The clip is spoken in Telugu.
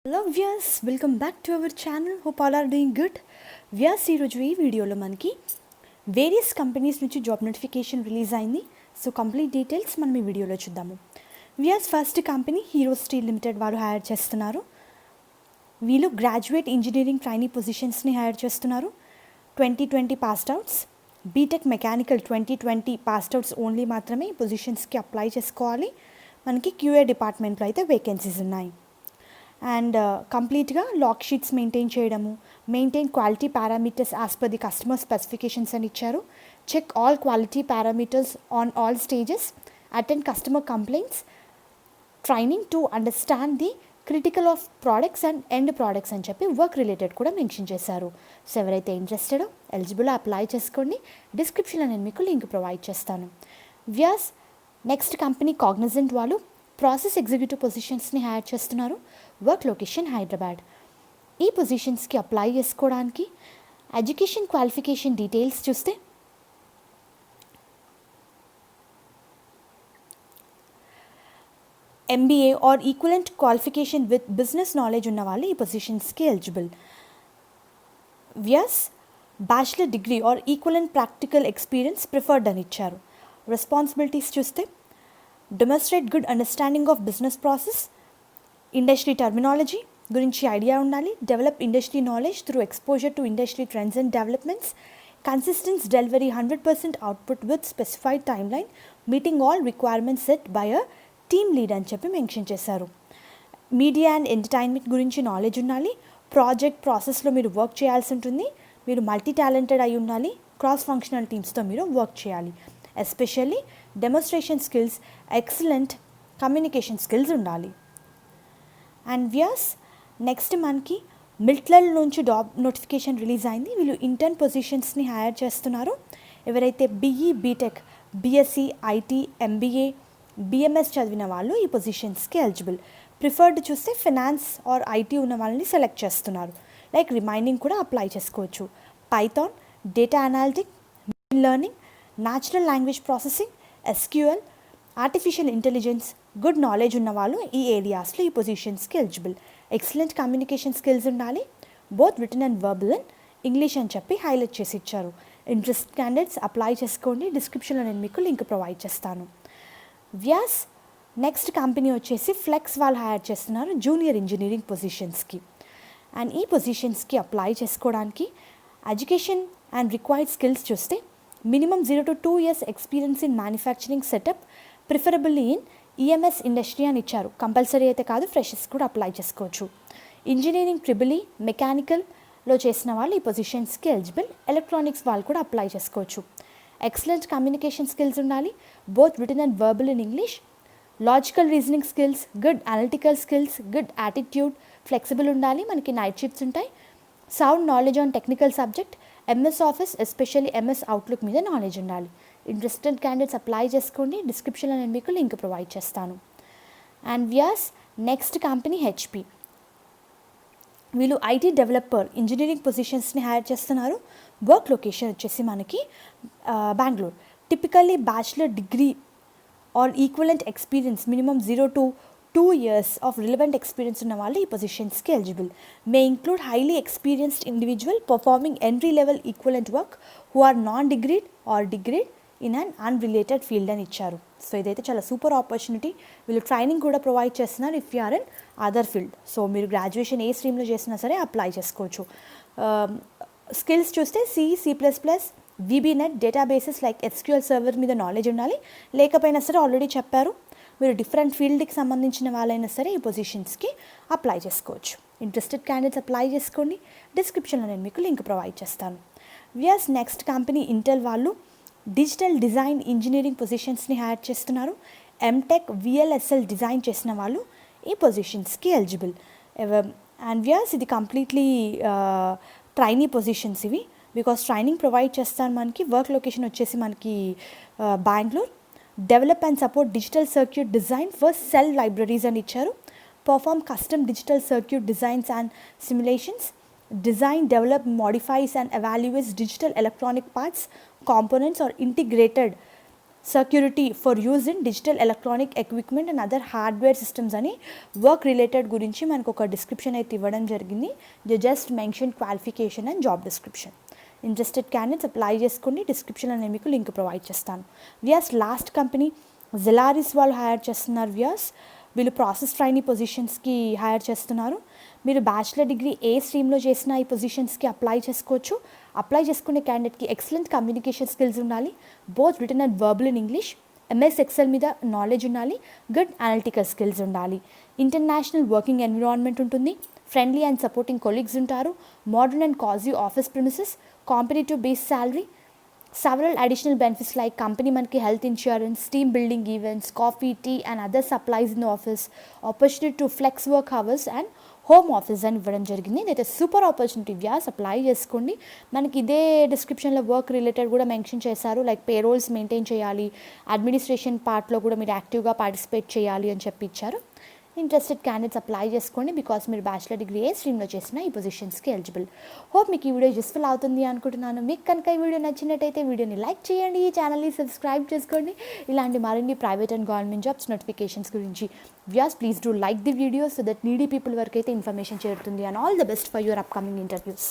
Hello viewers, welcome back to our channel. Hope all are doing good. Viewers, ఈరోజు ఈ వీడియోలో మనకి వేరియస్ కంపెనీస్ నుంచి జాబ్ నోటిఫికేషన్ రిలీజ్ అయింది. సో కంప్లీట్ డీటెయిల్స్ మనం ఈ వీడియోలో చూద్దాము. Viewers, first company Hero steel limited వారు హైర్ చేస్తున్నారు. వీళ్ళు గ్రాడ్యుయేట్ ఇంజనీరింగ్ ట్రైనీ పొజిషన్స్ని హైర్ చేస్తున్నారు. 2020 passed outs, B Tech mechanical 2020 passed outs only మాత్రమే ఈ పొజిషన్స్కి అప్లై చేసుకోవాలి. మనకి క్యూఏ డిపార్ట్మెంట్లో అయితే వేకెన్సీస్ ఉన్నాయి. అండ్ కంప్లీట్గా లాక్ షీట్స్ మెయింటైన్ చేయడము, maintain quality parameters as per the customer specifications అని ఇచ్చారు. Check all quality parameters on all stages, attend customer complaints, training to understand the critical of products and end products అని చెప్పి వర్క్ రిలేటెడ్ కూడా మెన్షన్ చేశారు. సో ఎవరైతే ఇంట్రెస్టెడో ఎలిజిబుల్ అప్లై చేసుకోండి. డిస్క్రిప్షన్లో నేను మీకు లింక్ ప్రొవైడ్ చేస్తాను. వ్యాస్ నెక్స్ట్ కంపెనీ కాగ్నిజెంట్ వాళ్ళు ప్రాసెస్ ఎగ్జిక్యూటివ్ పొజిషన్స్ని హైర్ చేస్తున్నారు. Work location Hyderabad. ఈ పొజిషన్స్కి అప్లై చేసుకోవడానికి ఎడ్యుకేషన్ క్వాలిఫికేషన్ డీటెయిల్స్ చూస్తే MBA or equivalent qualification with business knowledge ఉన్న వాళ్ళు ఈ పొజిషన్స్కి ఎలిజిబుల్. వ్యాస్ bachelor degree or equivalent practical experience preferred అని ఇచ్చారు. రెస్పాన్సిబిలిటీస్ చూస్తే demonstrate good understanding of business process, industry terminology గురించి ఐడియా ఉండాలి. Develop industry knowledge through exposure to industry trends and developments. Consistence delivery 100% output with specified time line, meeting all requirements set by a team lead అని చెప్పి మెన్షన్ చేశారు. మీడియా అండ్ ఎంటర్టైన్మెంట్ గురించి నాలెడ్జ్ ఉండాలి. ప్రాజెక్ట్ ప్రాసెస్లో మీరు వర్క్ చేయాల్సి ఉంటుంది. మీరు మల్టీ టాలెంటెడ్ అయి ఉండాలి. క్రాస్ ఫంక్షనల్ టీమ్స్తో మీరు వర్క్ చేయాలి. Especially demonstration skills, excellent communication skills ఉండాలి. అండ్ వ్యాస్ నెక్స్ట్ మనకి మిల్ట్లల్ నుంచి జాబ్ నోటిఫికేషన్ రిలీజ్ అయింది. వీళ్ళు ఇంటర్న్ పొజిషన్స్ని హైర్ చేస్తున్నారు. ఎవరైతే BE, B Tech, BSc, IT, MBA, BMS చదివిన వాళ్ళు ఈ పొజిషన్స్కి ఎలిజిబుల్. ప్రిఫర్డ్ చూస్తే ఫినాన్స్ ఆర్ IT ఉన్న వాళ్ళని సెలెక్ట్ చేస్తున్నారు. లైక్ రిమైనింగ్ కూడా అప్లై చేసుకోవచ్చు. Python, data analytic, machine learning, natural language processing, SQL, artificial intelligence good knowledge ఉన్న వాళ్ళు ఈ ఏరియాస్లో ఈ పొజిషన్స్కి ఎలిజిబుల్. ఎక్సలెంట్ కమ్యూనికేషన్ స్కిల్స్ ఉండాలి. Both written and verbal and English అని చెప్పి హైలైట్ చేసి ఇచ్చారు. ఇంట్రెస్ట్ క్యాండిడేట్స్ అప్లై చేసుకోండి. డిస్క్రిప్షన్లో నేను మీకు లింక్ ప్రొవైడ్ చేస్తాను. వ్యాస్ నెక్స్ట్ కంపెనీ వచ్చేసి ఫ్లెక్స్ వాళ్ళు హైర్ చేస్తున్నారు జూనియర్ ఇంజనీరింగ్ పొజిషన్స్కి. అండ్ ఈ పొజిషన్స్కి అప్లై చేసుకోవడానికి ఎడ్యుకేషన్ అండ్ రిక్వైర్డ్ స్కిల్స్ చూస్తే minimum 0 to 2 years experience in manufacturing setup, preferably in EMS industry అని ఇచ్చారు. కంపల్సరీ అయితే కాదు, ఫ్రెషర్స్ కూడా అప్లై చేసుకోవచ్చు. ఇంజనీరింగ్ ట్రిబులీ, మెకానికల్లో చేసిన వాళ్ళు ఈ పొజిషన్స్కి ఎలిజిబుల్. ఎలక్ట్రానిక్స్ వాళ్ళు కూడా అప్లై చేసుకోవచ్చు. ఎక్సలెంట్ కమ్యూనికేషన్ స్కిల్స్ ఉండాలి. Both written and verbal in English. Logical reasoning skills, good analytical skills, good attitude, flexible ఉండాలి. మనకి నైట్ షిఫ్ట్స్ ఉంటాయి. Sound knowledge on technical subject, MS office, especially MS Outlook మీద నాలెడ్జ్ ఉండాలి. ఇంట్రెస్టెడ్ క్యాండిడేట్స్ అప్లై చేసుకోండి. డిస్క్రిప్షన్లో నేను మీకు లింక్ ప్రొవైడ్ చేస్తాను. అండ్ వ్యాస్ నెక్స్ట్ కంపెనీ HP. వీళ్ళు IT డెవలపర్ ఇంజనీరింగ్ పొజిషన్స్ని హైర్ చేస్తున్నారు. వర్క్ లొకేషన్ వచ్చేసి మనకి Bengaluru. Typically bachelor degree or equivalent experience minimum 0 to 2 years of relevant experience ఉన్న వాళ్ళు ఈ పొజిషన్స్కి eligible. May include highly experienced individual performing entry level equivalent work who are non degreed or degreed in un unrelated field అని ఇచ్చారు. సో ఇదైతే చాలా సూపర్ ఆపర్చునిటీ. వీళ్ళు ట్రైనింగ్ కూడా ప్రొవైడ్ చేస్తున్నారు if you are in other field. So మీరు గ్రాడ్యుయేషన్ ఏ స్ట్రీమ్లో చేసినా సరే అప్లై చేసుకోవచ్చు. స్కిల్స్ చూస్తే C++, VBNet, databases like SQL server మీద నాలెడ్జ్ ఉండాలి. లేకపోయినా సరే ఆల్రెడీ చెప్పారు, మీరు డిఫరెంట్ ఫీల్డ్కి సంబంధించిన వాళ్ళైనా సరే ఈ పొజిషన్స్కి అప్లై చేసుకోవచ్చు. ఇంట్రెస్టెడ్ క్యాండిడేట్స్ అప్లై చేసుకోండి. డిస్క్రిప్షన్లో నేను మీకు లింక్ ప్రొవైడ్ చేస్తాను. వ్యాస్ నెక్స్ట్ కంపెనీ ఇంటెల్ వాళ్ళు డిజిటల్ డిజైన్ ఇంజనీరింగ్ పొజిషన్స్ని హైర్ చేస్తున్నారు. MTech, VLSL డిజైన్ చేసిన వాళ్ళు ఈ పొజిషన్స్కి ఎలిజిబుల్. అండ్ వ్యాస్ ఇది కంప్లీట్లీ ట్రైనీ పొజిషన్స్ ఇవి. బికాస్ ట్రైనింగ్ ప్రొవైడ్ చేస్తాను. మనకి వర్క్ లొకేషన్ వచ్చేసి మనకి Bengaluru. Develop and support digital circuit design for cell libraries అని ఇచ్చారు. Perform custom digital circuit designs and simulations. Design, develop, modifies and evaluates digital electronic parts, components or integrated security for use in digital electronic equipment and other hardware systems అని వర్క్ రిలేటెడ్ గురించి మనకు ఒక డిస్క్రిప్షన్ అయితే ఇవ్వడం జరిగింది. Just mention qualification and job description. Interested candidates apply చేసుకోండి. డిస్క్రిప్షన్లో నేను మీకు లింక్ ప్రొవైడ్ చేస్తాను. వియాస్ లాస్ట్ కంపెనీ జెలారిస్ వాళ్ళు హైర్ చేస్తున్నారు. వీళ్ళు ప్రాసెస్ ట్రైనీ పొజిషన్స్కి హైర్ చేస్తున్నారు. మీరు బ్యాచిలర్ డిగ్రీ ఏ స్ట్రీమ్లో చేసిన ఈ పొజిషన్స్కి అప్లై చేసుకోవచ్చు. అప్లై చేసుకునే క్యాండిడేట్కి ఎక్సలెంట్ కమ్యూనికేషన్ స్కిల్స్ ఉండాలి. Both written and verbal in English. MS Excel మీద నాలెడ్జ్ ఉండాలి. గుడ్ అనలిటికల్ స్కిల్స్ ఉండాలి. ఇంటర్నేషనల్ వర్కింగ్ ఎన్విరాన్మెంట్ ఉంటుంది. ఫ్రెండ్లీ అండ్ సపోర్టింగ్ కొలీగ్స్ ఉంటారు. Modern and cosy office premises. Competitive base salary. Several additional benefits like company మనకి health insurance, team building events, coffee, tea and other supplies in the office, opportunity to flex work hours and home office అని ఇవ్వడం జరిగింది. ఇదైతే సూపర్ ఆపర్చునిటీ. అప్లై చేసుకోండి. మనకి ఇదే డిస్క్రిప్షన్లో వర్క్ రిలేటెడ్ కూడా మెన్షన్ చేశారు. లైక్ పేరోల్స్ మెయింటైన్ చేయాలి, అడ్మినిస్ట్రేషన్ పార్ట్లో కూడా మీరు యాక్టివ్గా పార్టిసిపేట్ చేయాలి అని చెప్పి ఇచ్చారు. ఇంట్రెస్టెడ్ క్యాండిడేట్స్ అప్లై చేసుకోండి. బికాస్ మీరు బ్యాచిలర్ డిగ్రీ ఏ స్ట్రీమ్లో చేసిన ఈ పొజిషన్స్కి ఎలిజిబుల్. హోప్ మీకు ఈ వీడియో యూస్ఫుల్ అవుతుంది అనుకుంటున్నాను. మీకు కనుక ఈ వీడియో నచ్చినట్టయితే వీడియోని లైక్ చేయండి, ఛానల్ని సబ్స్క్రైబ్ చేసుకోండి. ఇలాంటి మరిన్ని private and government jobs notifications గురించి please do like the video so that needy people వరకు అయితే ఇన్ఫర్మేషన్ చేరుతుంది. And all the best for your upcoming interviews.